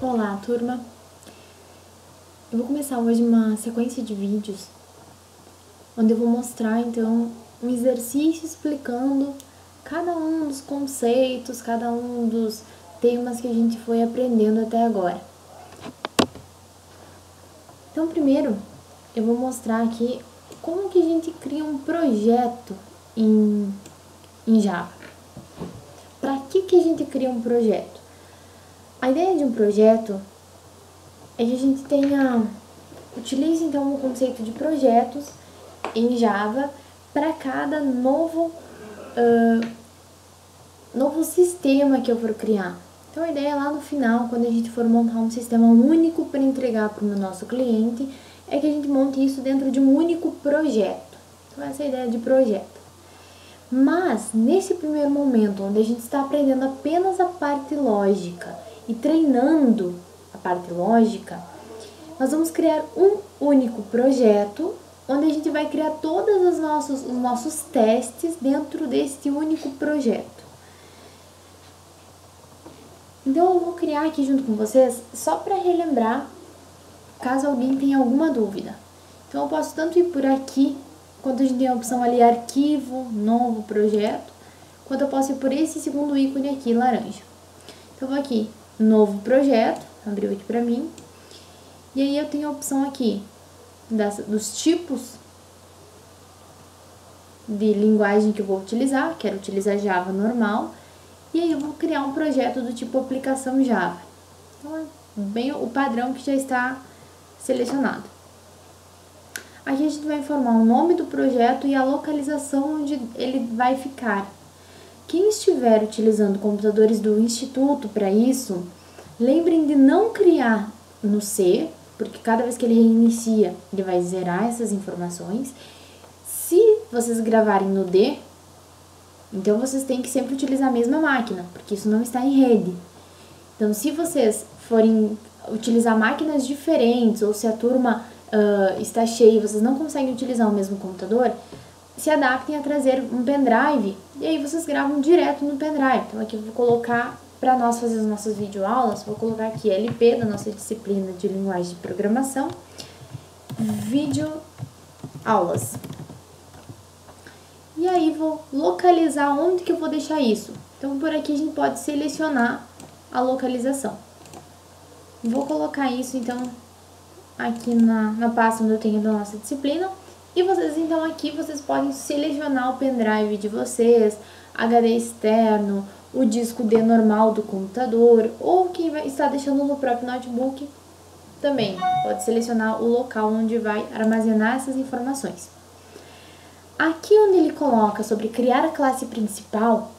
Olá, turma! Eu vou começar hoje uma sequência de vídeos onde eu vou mostrar, então, um exercício explicando cada um dos conceitos, cada um dos temas que a gente foi aprendendo até agora. Então, primeiro, eu vou mostrar aqui como que a gente cria um projeto em Java. Para que a gente cria um projeto? A ideia de um projeto é que a gente utilize então o conceito de projetos em Java para cada novo sistema que eu for criar. Então a ideia é lá no final, quando a gente for montar um sistema único para entregar para o nosso cliente, é que a gente monte isso dentro de um único projeto. Então essa é a ideia de projeto. Mas nesse primeiro momento, onde a gente está aprendendo apenas a parte lógica e treinando a parte lógica, nós vamos criar um único projeto, onde a gente vai criar todos os nossos testes dentro deste único projeto. Então eu vou criar aqui junto com vocês, só para relembrar, caso alguém tenha alguma dúvida. Então eu posso tanto ir por aqui, quando a gente tem a opção ali arquivo, novo projeto, quanto eu posso ir por esse segundo ícone aqui, laranja. Então eu vou aqui, novo projeto, abriu aqui para mim. E aí eu tenho a opção aqui dos tipos de linguagem que eu vou utilizar. Quero utilizar Java normal. E aí eu vou criar um projeto do tipo aplicação Java. Então é bem o padrão que já está selecionado. Aqui a gente vai informar o nome do projeto e a localização onde ele vai ficar. Quem estiver utilizando computadores do Instituto para isso, lembrem de não criar no C, porque cada vez que ele reinicia, ele vai zerar essas informações. Se vocês gravarem no D, então vocês têm que sempre utilizar a mesma máquina, porque isso não está em rede. Então, se vocês forem utilizar máquinas diferentes, ou se a turma está cheia e vocês não conseguem utilizar o mesmo computador, se adaptem a trazer um pendrive, e aí vocês gravam direto no pendrive. Então, aqui eu vou colocar, para nós fazer as nossas videoaulas, vou colocar aqui LP da nossa disciplina de linguagem de programação, videoaulas. E aí vou localizar onde que eu vou deixar isso. Então por aqui a gente pode selecionar a localização. Vou colocar isso então aqui na pasta onde eu tenho da nossa disciplina. E vocês então aqui vocês podem selecionar o pendrive de vocês, HD externo, o disco D normal do computador, ou quem está deixando no próprio notebook também pode selecionar o local onde vai armazenar essas informações. Aqui onde ele coloca sobre criar a classe principal,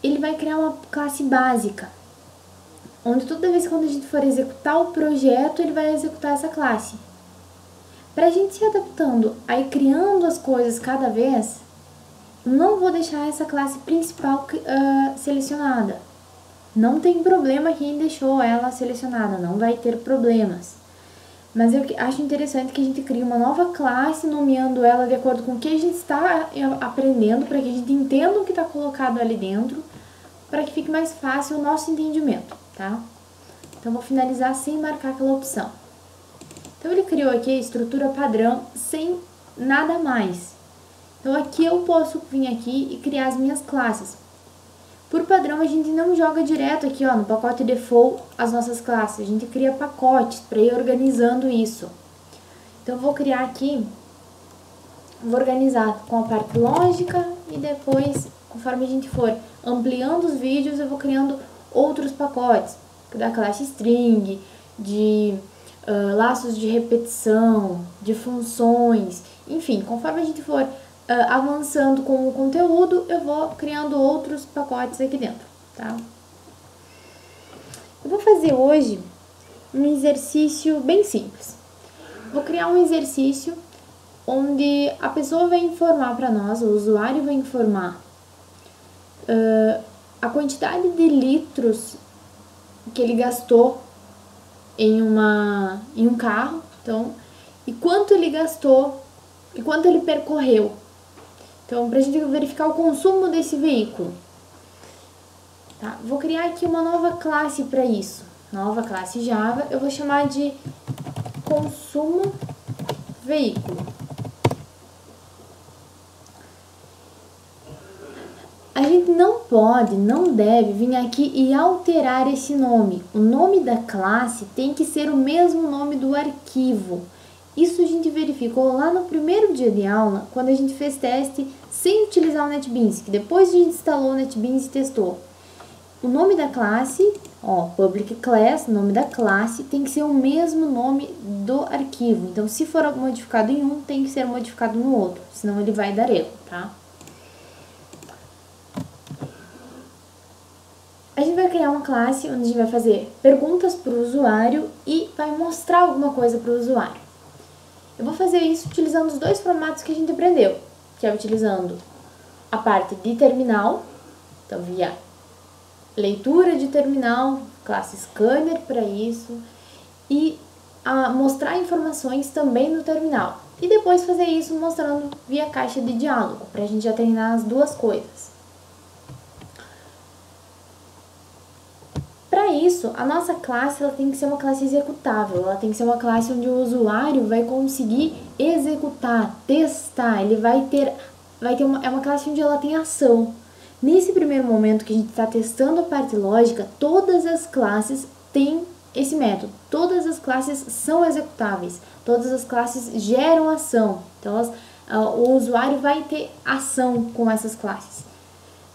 ele vai criar uma classe básica, onde toda vez que a gente for executar o projeto, ele vai executar essa classe. Para a gente se adaptando a ir criando as coisas cada vez, não vou deixar essa classe principal selecionada. Não tem problema quem deixou ela selecionada, não vai ter problemas. Mas eu acho interessante que a gente crie uma nova classe, nomeando ela de acordo com o que a gente está aprendendo, para que a gente entenda o que está colocado ali dentro, para que fique mais fácil o nosso entendimento, tá? Então, vou finalizar sem marcar aquela opção. Então, ele criou aqui a estrutura padrão sem nada mais. Então, aqui eu posso vir aqui e criar as minhas classes. Por padrão, a gente não joga direto aqui, ó, no pacote default as nossas classes. A gente cria pacotes para ir organizando isso. Então, eu vou criar aqui, vou organizar com a parte lógica e depois, conforme a gente for ampliando os vídeos, eu vou criando outros pacotes. Da classe string, de laços de repetição, de funções, enfim, conforme a gente for avançando com o conteúdo, eu vou criando outros pacotes aqui dentro, tá? Eu vou fazer hoje um exercício bem simples. Vou criar um exercício onde a pessoa vai informar para nós, o usuário vai informar a quantidade de litros que ele gastou em um carro, então, e quanto ele gastou e quanto ele percorreu. Então, para a gente verificar o consumo desse veículo. Tá? Vou criar aqui uma nova classe para isso. nova classe Java, eu vou chamar de consumo veículo. A gente não pode, não deve vir aqui e alterar esse nome. O nome da classe tem que ser o mesmo nome do arquivo. Isso a gente verificou lá no primeiro dia de aula, quando a gente fez teste sem utilizar o NetBeans, que depois a gente instalou o NetBeans e testou. O nome da classe, ó, public class, nome da classe, tem que ser o mesmo nome do arquivo. Então, se for modificado em um, tem que ser modificado no outro, senão ele vai dar erro, tá? A gente vai criar uma classe onde a gente vai fazer perguntas para o usuário e vai mostrar alguma coisa para o usuário. Eu vou fazer isso utilizando os dois formatos que a gente aprendeu, que é utilizando a parte de terminal, então via leitura de terminal, classe scanner para isso, e mostrar informações também no terminal. E depois fazer isso mostrando via caixa de diálogo, para a gente já treinar as duas coisas. Para isso, a nossa classe ela tem que ser uma classe executável, ela tem que ser uma classe onde o usuário vai conseguir executar, testar, ele vai ter é uma classe onde ela tem ação. Nesse primeiro momento que a gente está testando a parte lógica, todas as classes têm esse método, todas as classes são executáveis, todas as classes geram ação, então o usuário vai ter ação com essas classes.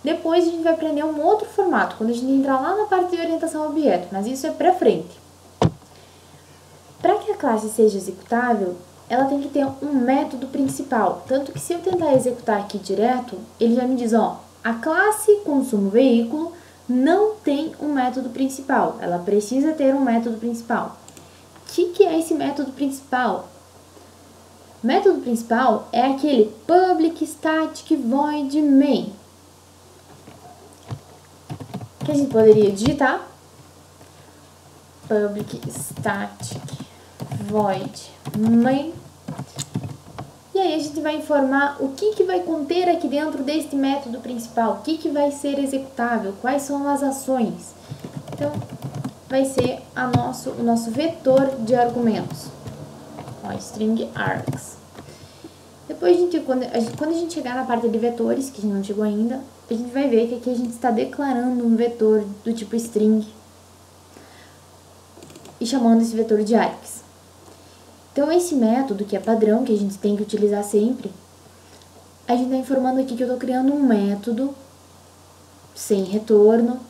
Depois a gente vai aprender um outro formato, quando a gente entrar lá na parte de orientação a objeto, mas isso é pra frente. Para que a classe seja executável, ela tem que ter um método principal, tanto que se eu tentar executar aqui direto, ele já me diz, ó, a classe consumo veículo não tem um método principal, ela precisa ter um método principal. O que é esse método principal? O método principal é aquele public static void main, que a gente poderia digitar public static void main, e aí a gente vai informar o que vai conter aqui dentro deste método principal, o que vai ser executável, quais são as ações. Então, vai ser o nosso vetor de argumentos, ó, string args. Depois, quando a gente chegar na parte de vetores, que a gente não chegou ainda, a gente vai ver que aqui a gente está declarando um vetor do tipo string e chamando esse vetor de args. Então, esse método, que é padrão, que a gente tem que utilizar sempre, a gente está informando aqui que eu estou criando um método sem retorno,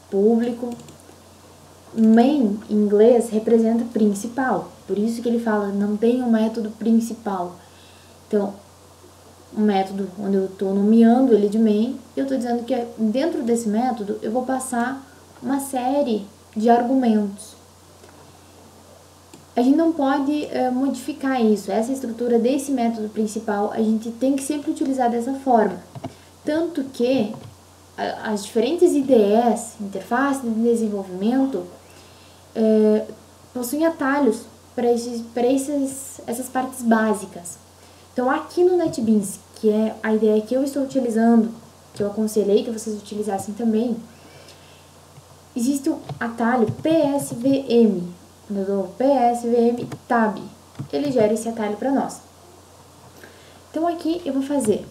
público. Main, em inglês, representa principal, por isso que ele fala, não tem um método principal. Então, um método onde eu estou nomeando ele de main, eu estou dizendo que dentro desse método eu vou passar uma série de argumentos. A gente não pode modificar isso, essa estrutura desse método principal a gente tem que sempre utilizar dessa forma. Tanto que as diferentes IDEs, interface de desenvolvimento, possuem atalhos para essas partes básicas. Então, aqui no NetBeans, que é a ideia que eu estou utilizando, que eu aconselhei que vocês utilizassem também, existe o atalho PSVM. Quando eu dou PSVM tab, ele gera esse atalho para nós. Então, aqui eu vou fazer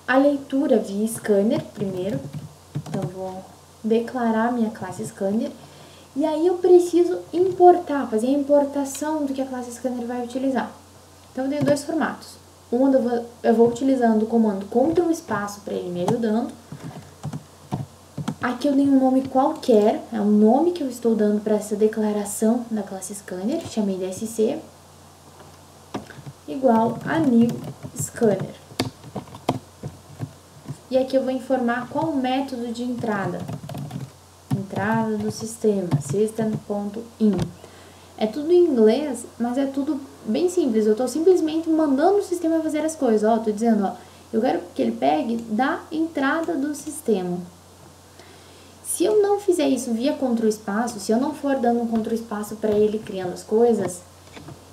a leitura via scanner primeiro. Então, eu vou declarar minha classe scanner. E aí, eu preciso importar, fazer a importação do que a classe scanner vai utilizar. Então, eu tenho dois formatos. Um onde eu vou utilizando o comando Ctrl espaço para ele me ajudando. Aqui eu dei um nome qualquer, é o nome que eu estou dando para essa declaração da classe scanner, chamei de SC, igual a new scanner. E aqui eu vou informar qual o método de entrada. Entrada do sistema, system.in. É tudo em inglês, mas é tudo bem simples. Eu estou simplesmente mandando o sistema fazer as coisas. Ó, estou dizendo, ó, eu quero que ele pegue da entrada do sistema. Se eu não fizer isso via Ctrl espaço, se eu não for dando um Ctrl espaço para ele criando as coisas,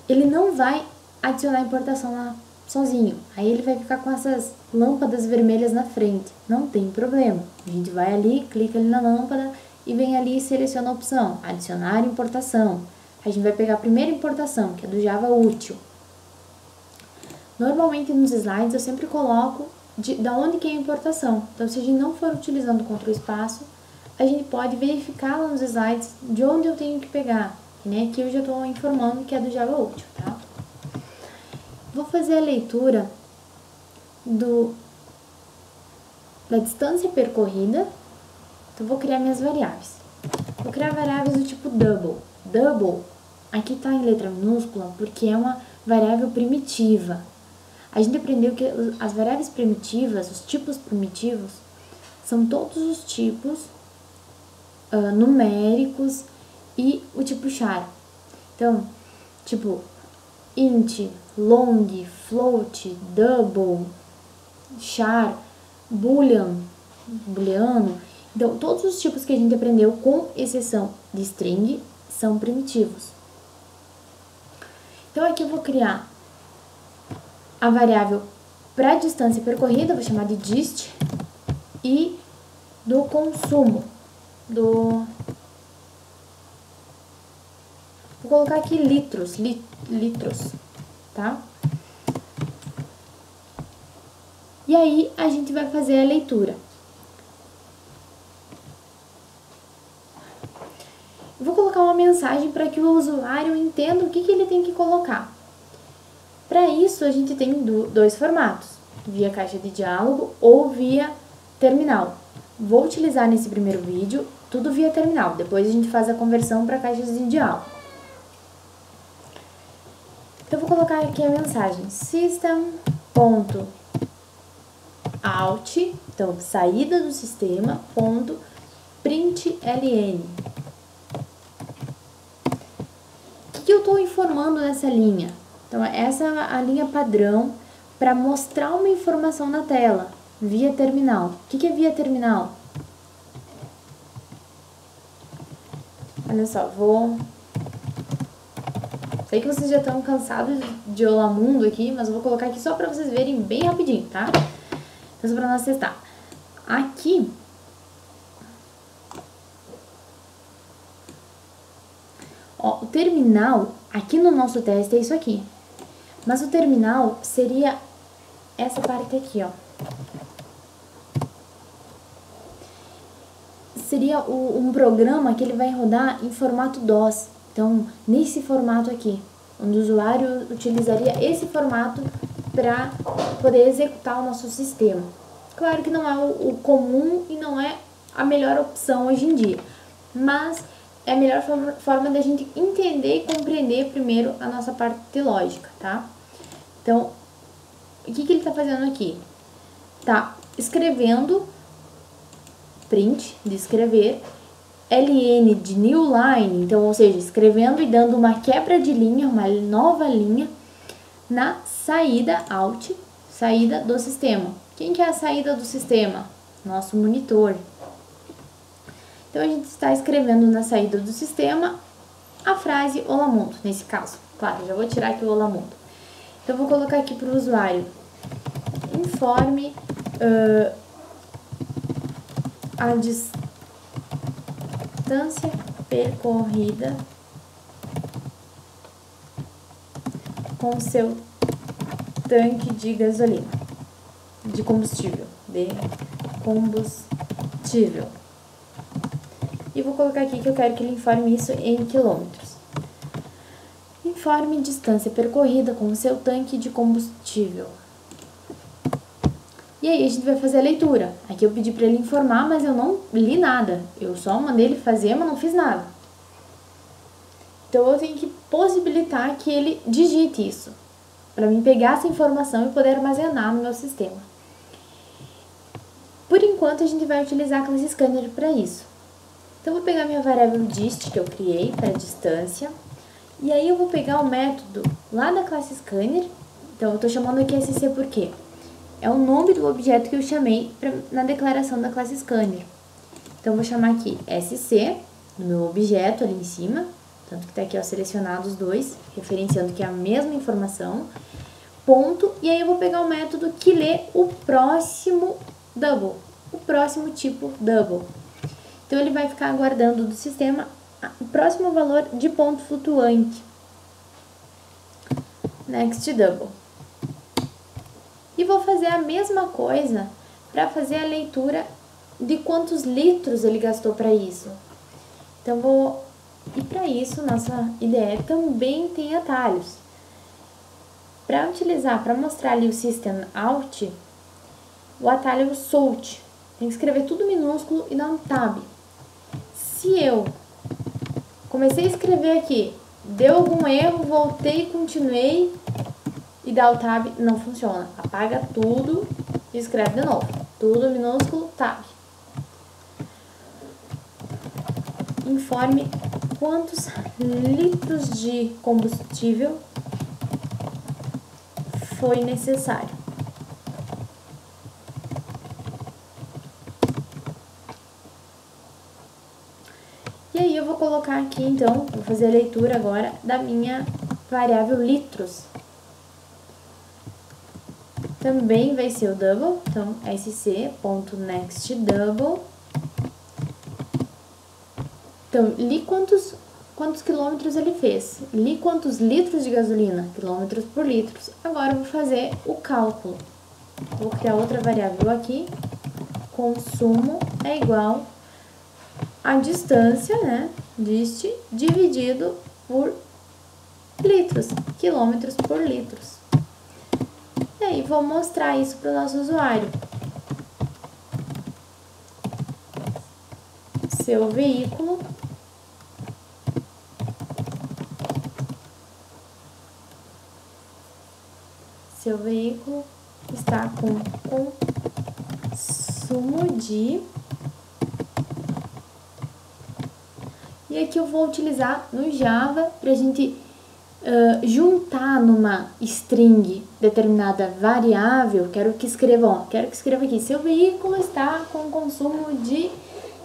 ele não vai adicionar a importação lá sozinho. Aí ele vai ficar com essas lâmpadas vermelhas na frente. Não tem problema. A gente vai ali, clica ali na lâmpada e vem ali e seleciona a opção adicionar importação. A gente vai pegar a primeira importação, que é do Java útil. Normalmente nos slides eu sempre coloco da onde que é a importação. Então, se a gente não for utilizando o Ctrl espaço, a gente pode verificar lá nos slides de onde eu tenho que pegar. Né? Aqui eu já estou informando que é do Java útil, tá? Vou fazer a leitura da distância percorrida. Então, vou criar minhas variáveis. Vou criar variáveis do tipo double. Double, aqui está em letra minúscula porque é uma variável primitiva. A gente aprendeu que as variáveis primitivas, os tipos primitivos, são todos os tipos numéricos e o tipo char. Então, tipo int, long, float, double, char, booleano. Então, todos os tipos que a gente aprendeu, com exceção de string, são primitivos. Então, aqui eu vou criar a variável para a distância percorrida, vou chamar de dist, e do consumo, vou colocar aqui litros, tá? E aí, a gente vai fazer a leitura. Eu vou colocar uma mensagem para que o usuário entenda o que ele tem que colocar. Para isso, a gente tem dois formatos, via caixa de diálogo ou via terminal. Vou utilizar nesse primeiro vídeo tudo via terminal, depois a gente faz a conversão para caixas de diálogo. Então, eu vou colocar aqui a mensagem system.out, então, saída do sistema, ponto, println. O que eu estou informando nessa linha? Então, essa é a linha padrão para mostrar uma informação na tela, via terminal. O que é via terminal? Olha só, sei que vocês já estão cansados de Olá Mundo aqui, mas eu vou colocar aqui só para vocês verem bem rapidinho, tá? Então, só para nós testar. Aqui, ó, o terminal, aqui no nosso teste é isso aqui. Mas o terminal seria essa parte aqui, ó. Seria um programa que ele vai rodar em formato DOS. Então, nesse formato aqui, onde o usuário utilizaria esse formato para poder executar o nosso sistema. Claro que não é o comum e não é a melhor opção hoje em dia, mas é a melhor forma da gente entender e compreender primeiro a nossa parte lógica, tá? Então, o que ele está fazendo aqui? Tá escrevendo, print, de escrever, ln de new line, então, ou seja, escrevendo e dando uma quebra de linha, uma nova linha, na saída out, saída do sistema. Quem que é a saída do sistema? Nosso monitor. Então, a gente está escrevendo na saída do sistema a frase Olá Mundo, nesse caso. Claro, já vou tirar aqui o Olá Mundo. Então, eu vou colocar aqui para o usuário, informe a distância percorrida com seu tanque de gasolina, de combustível. E vou colocar aqui que eu quero que ele informe isso em quilômetros. Informe distância percorrida com o seu tanque de combustível. E aí a gente vai fazer a leitura. Aqui eu pedi para ele informar, mas eu não li nada. Eu só mandei ele fazer, mas não fiz nada. Então eu tenho que possibilitar que ele digite isso, para mim pegar essa informação e poder armazenar no meu sistema. Por enquanto a gente vai utilizar a classe scanner para isso. Então eu vou pegar minha variável dist que eu criei para distância. E aí eu vou pegar o método lá da classe scanner. Então eu estou chamando aqui sc por quê? É o nome do objeto que eu chamei na declaração da classe scanner. Então eu vou chamar aqui sc, no meu objeto ali em cima, tanto que está aqui ó, selecionado os dois, referenciando que é a mesma informação, ponto, e aí eu vou pegar o método que lê o próximo double, o próximo tipo double. Então, ele vai ficar aguardando do sistema o próximo valor de ponto flutuante. Next double. E vou fazer a mesma coisa para fazer a leitura de quantos litros ele gastou para isso. Então, e para isso, nossa IDE também tem atalhos. Para mostrar ali o System Out, o atalho Sort. Tem que escrever tudo minúsculo e dar um Tab. Se eu comecei a escrever aqui, deu algum erro, voltei, continuei e dá o Tab, não funciona. Apaga tudo e escreve de novo. Tudo minúsculo, Tab. Informe quantos litros de combustível foi necessário. E aí eu vou colocar aqui, então, vou fazer a leitura agora da minha variável litros. Também vai ser o double, então sc.nextDouble. Então, li quantos quilômetros ele fez, li quantos litros de gasolina, quilômetros por litros. Agora eu vou fazer o cálculo. Vou criar outra variável aqui, consumo é igual a distância, né, dist, dividido por litros, quilômetros por litros. E aí, vou mostrar isso para o nosso usuário. Seu veículo está com consumo de... E aqui eu vou utilizar no Java para a gente juntar numa string determinada variável. Quero que escreva aqui, seu veículo está com consumo de...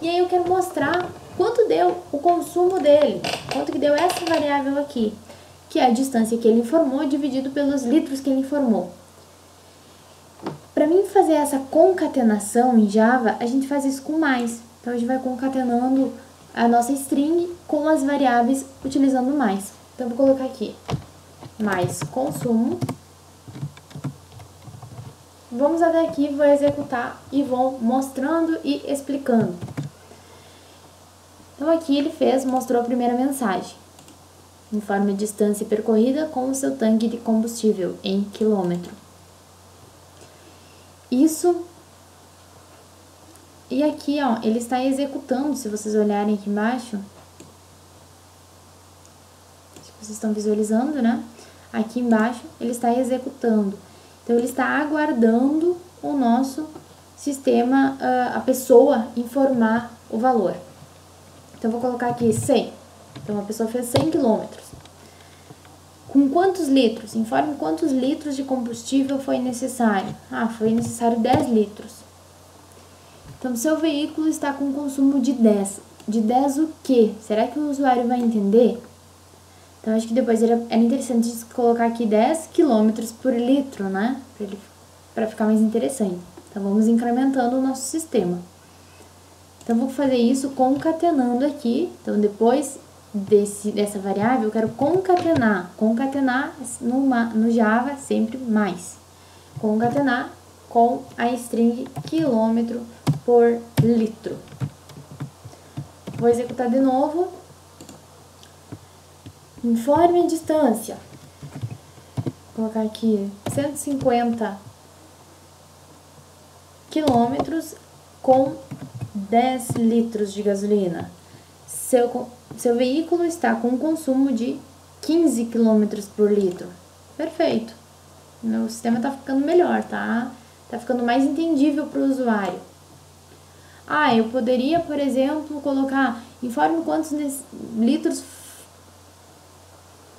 E aí eu quero mostrar quanto deu o consumo dele, quanto que deu essa variável aqui, que é a distância que ele informou dividido pelos litros que ele informou. Para mim fazer essa concatenação em Java, a gente faz isso com mais. Então a gente vai concatenando a nossa string com as variáveis utilizando mais. Então eu vou colocar aqui mais consumo. Vamos até aqui, vou executar e vou mostrando e explicando. Então aqui ele mostrou a primeira mensagem. Informe a distância percorrida com o seu tanque de combustível em quilômetro. Isso. E aqui, ó, ele está executando, se vocês olharem aqui embaixo. Se vocês estão visualizando, né? Aqui embaixo ele está executando. Então ele está aguardando o nosso sistema, a pessoa informar o valor. Então eu vou colocar aqui 100. Então a pessoa fez 100 quilômetros. Com quantos litros? Informe quantos litros de combustível foi necessário. Ah, foi necessário 10 litros. Então, seu veículo está com consumo de 10. De 10 o quê? Será que o usuário vai entender? Então, acho que depois era interessante colocar aqui 10 quilômetros por litro, né? Para ficar mais interessante. Então, vamos incrementando o nosso sistema. Então, vou fazer isso concatenando aqui. Então, depois dessa variável, eu quero concatenar. Concatenar no Java sempre mais. Concatenar com a string quilômetro por litro. Vou executar de novo. Informe a distância. Vou colocar aqui 150 quilômetros com 10 litros de gasolina. Seu veículo está com um consumo de 15 quilômetros por litro. Perfeito. Meu sistema está ficando melhor, tá? Tá ficando mais entendível para o usuário. Ah, eu poderia, por exemplo, colocar, informe quantos litros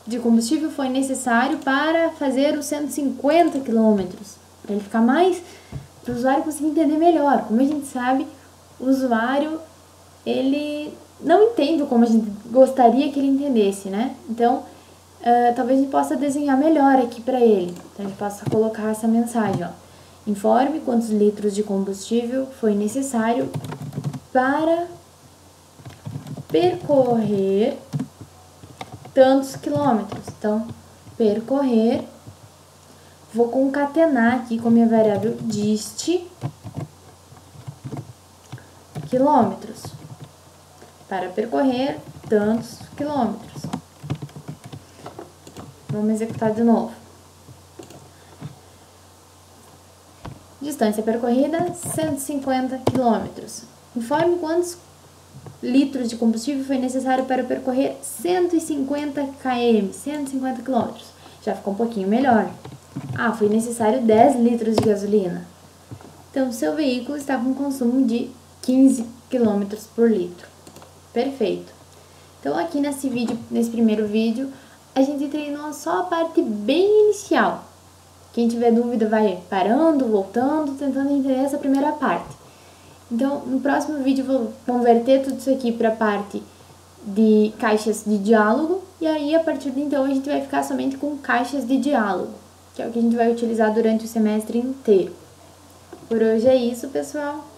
de combustível foi necessário para fazer os 150 quilômetros. Para ele ficar mais, para o usuário conseguir entender melhor. Como a gente sabe, o usuário, ele não entende como a gente gostaria que ele entendesse, né? Então, talvez a gente possa desenhar melhor aqui para ele. Então, a gente possa colocar essa mensagem, ó. Informe quantos litros de combustível foi necessário para percorrer tantos quilômetros. Então, percorrer, vou concatenar aqui com a minha variável dist quilômetros, para percorrer tantos quilômetros. Vamos executar de novo. Distância percorrida, 150 quilômetros. Informe quantos litros de combustível foi necessário para percorrer 150 km, 150 quilômetros. Já ficou um pouquinho melhor. Ah, foi necessário 10 litros de gasolina. Então, seu veículo está com consumo de 15 km por litro. Perfeito. Então, aqui nesse primeiro vídeo, a gente treinou só a parte bem inicial. Quem tiver dúvida vai parando, voltando, tentando entender essa primeira parte. Então, no próximo vídeo, eu vou converter tudo isso aqui para a parte de caixas de diálogo. E aí, a partir de então, a gente vai ficar somente com caixas de diálogo, que é o que a gente vai utilizar durante o semestre inteiro. Por hoje é isso, pessoal.